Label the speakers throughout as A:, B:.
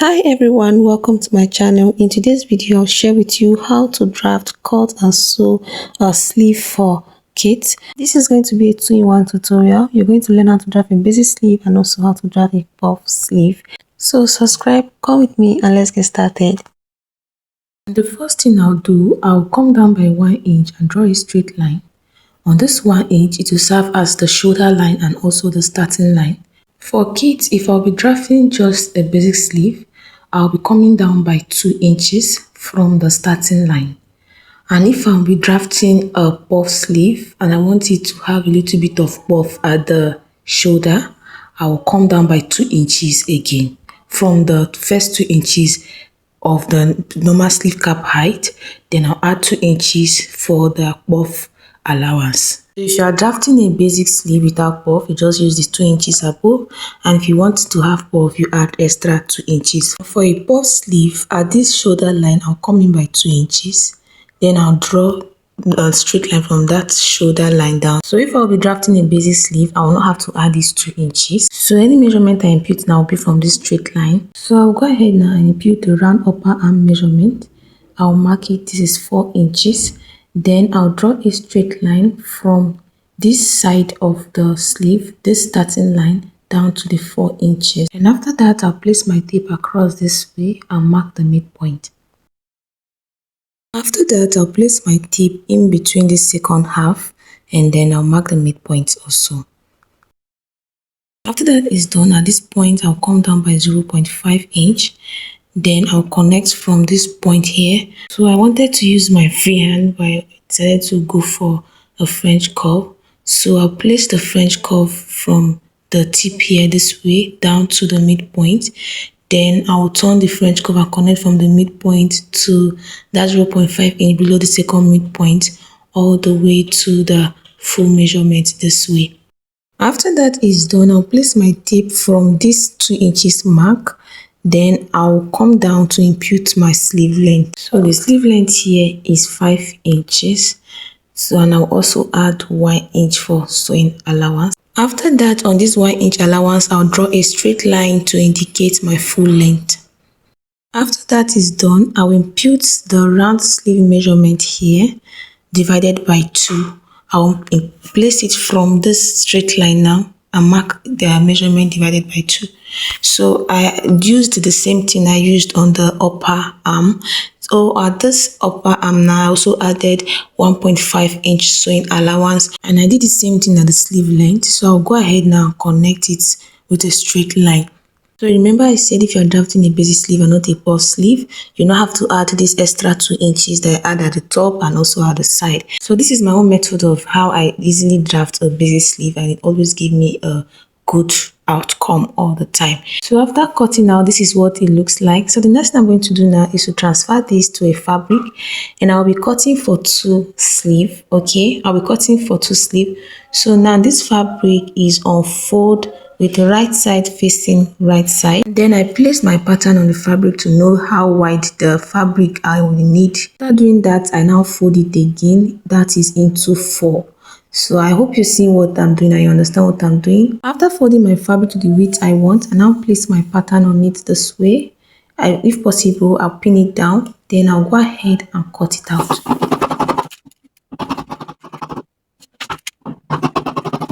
A: Hi everyone, welcome to my channel. In today's video I'll share with you how to draft, cut and sew a sleeve for kids. This is going to be a 2-in-1 tutorial. You're going to learn how to draft a basic sleeve and also how to draft a puff sleeve. So subscribe, come with me and let's get started. The first thing I'll do, I'll come down by 1 inch and draw a straight line. On this 1 inch, it will serve as the shoulder line and also the starting line. For kids, if I'll be drafting just a basic sleeve, I'll be coming down by 2 inches from the starting line. And if I'll be drafting a puff sleeve and I want it to have a little bit of puff at the shoulder, I will come down by 2 inches again from the first 2 inches of the normal sleeve cap height. Then I'll add 2 inches for the puff allowance. So if you are drafting a basic sleeve without puff, you just use these 2 inches above, and if you want to have puff, you add extra 2 inches. For a puff sleeve, at this shoulder line, I'll come in by 2 inches. Then I'll draw a straight line from that shoulder line down. So if I'll be drafting a basic sleeve, I will not have to add these 2 inches. So any measurement I impute now will be from this straight line. So I'll go ahead now and impute the round upper arm measurement. I'll mark it. This is 4 inches. Then I'll draw a straight line from this side of the sleeve, this starting line, down to the 4 inches. And after that, I'll place my tape across this way and mark the midpoint. After that, I'll place my tape in between the second half and then I'll mark the midpoint also. After that is done, at this point, I'll come down by 0.5 inch. Then I'll connect from this point here. So I wanted to use my free hand, but I decided to go for a French curve. So I'll place the French curve from the tip here this way down to the midpoint. Then I'll turn the French curve and connect from the midpoint to that 0.5 inch below the second midpoint all the way to the full measurement this way. After that is done, I'll place my tape from this 2 inches mark. Then I'll come down to impute my sleeve length. So the sleeve length here is 5 inches. So and I'll also add 1 inch for sewing allowance. After that, on this 1 inch allowance, I'll draw a straight line to indicate my full length. After that is done, I'll impute the round sleeve measurement here divided by 2. I'll place it from this straight line now and mark the measurement divided by 2. So I used the same thing I used on the upper arm. So at this upper arm now, I also added 1.5 inch sewing allowance, and I did the same thing at the sleeve length. So I'll go ahead now and connect it with a straight line. So remember I said if you're drafting a basic sleeve and not a puff sleeve, you don't have to add this extra 2 inches that I add at the top and also at the side. So this is my own method of how I easily draft a basic sleeve, and it always gives me a good outcome all the time. So after cutting out, this is what it looks like. So the next thing I'm going to do now is to transfer this to a fabric, and I'll be cutting for 2 sleeve. Okay, I'll be cutting for 2 sleeve. So now this fabric is on fold with the right side facing right side. Then I place my pattern on the fabric to know how wide the fabric I will need. After doing that, I now fold it again, that is into 4. So I hope you see what I'm doing and you understand what I'm doing. After folding my fabric to the width I want, I now place my pattern on it this way. If possible, I'll pin it down. Then I'll go ahead and cut it out.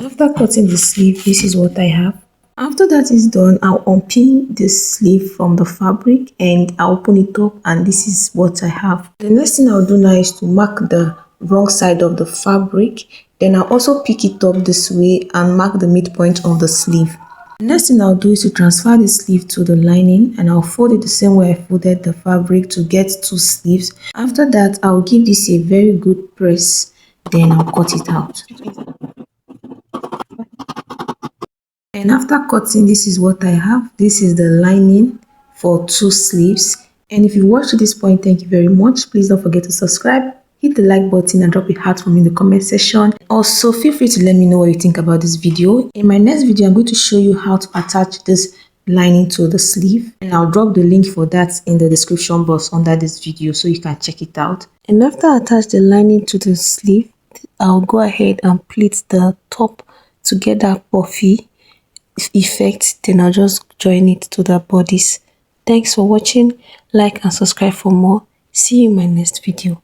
A: After cutting the sleeve, this is what I have. After that is done, I'll unpin the sleeve from the fabric and I'll open it up, and this is what I have. The next thing I'll do now is to mark the wrong side of the fabric. Then I'll also pick it up this way and mark the midpoint of the sleeve. The next thing I'll do is to transfer the sleeve to the lining, and I'll fold it the same way I folded the fabric to get 2 sleeves. After that, I'll give this a very good press. Then I'll cut it out. And after cutting, this is what I have. This is the lining for 2 sleeves. And if you watched to this point, thank you very much. Please don't forget to subscribe, hit the like button and drop a heart for me in the comment section. Also, feel free to let me know what you think about this video. In my next video, I'm going to show you how to attach this lining to the sleeve, and I'll drop the link for that in the description box under this video so you can check it out. And after I attach the lining to the sleeve, I'll go ahead and pleat the top to get that puffy effect. Then I'll just join it to the bodice Thanks for watching. Like and subscribe for more. See you in my next video.